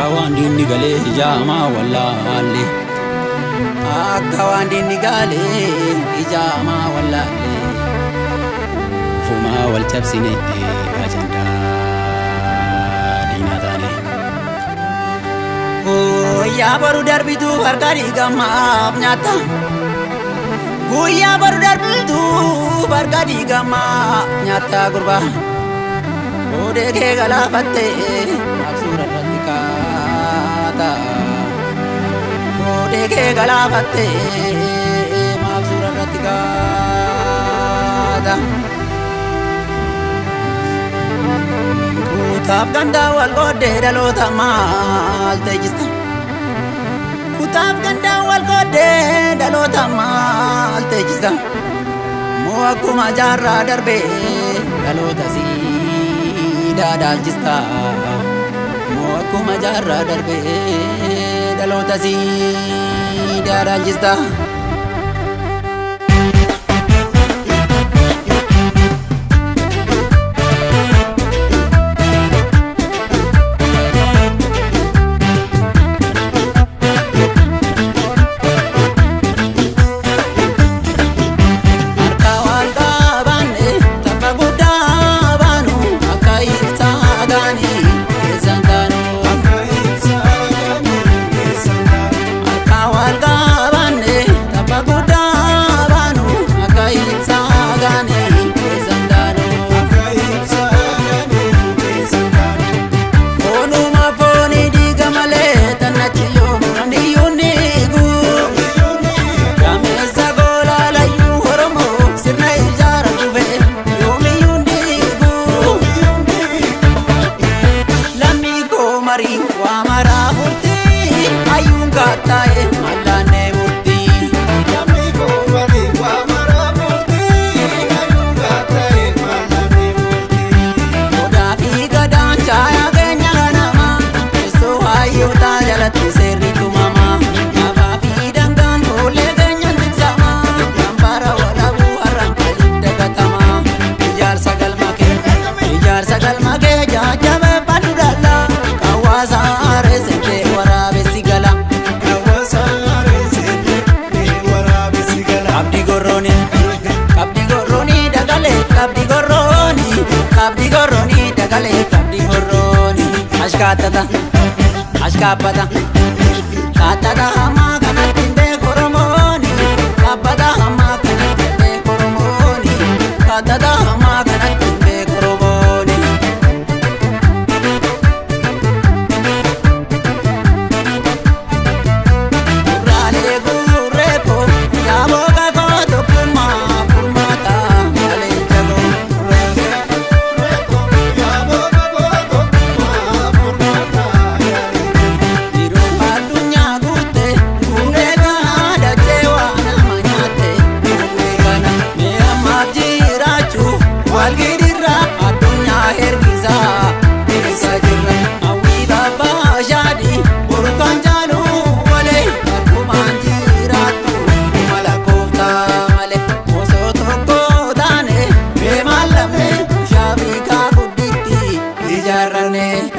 Akawandini gale ijama wallahi Akawandini gale ijama wallahi Fuma wal tabsine ajanda dina tane Oh ya baru darbitu harkari gamma nyata Guya baru darbitu harkari gamma nyata gurba Ode ke galafatte maksura ratikata Ode ke galafatte maksura ratikata Kutab ganda wal gode dalota mal tejista Kutab ganda wal gode dalota mal tejista Mo akuma jarra darbe dalota si dadal jista mo akuma jarra darbe dalota si dadal jista Ashkatata, ashkapata, katata hama kanatinde koromoni, kapata hama kanatinde koromoni, katata hama kanatinde koromoni. Urale gureko, yabo kako tokuma purmata, ale jago.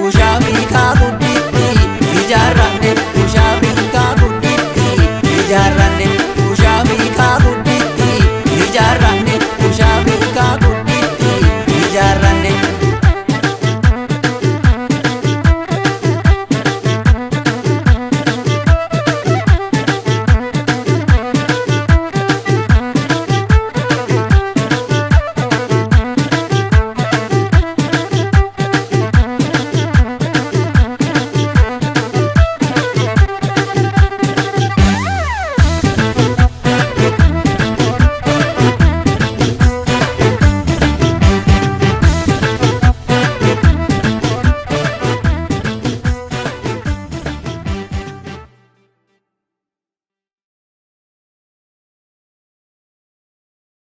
Ushabi ka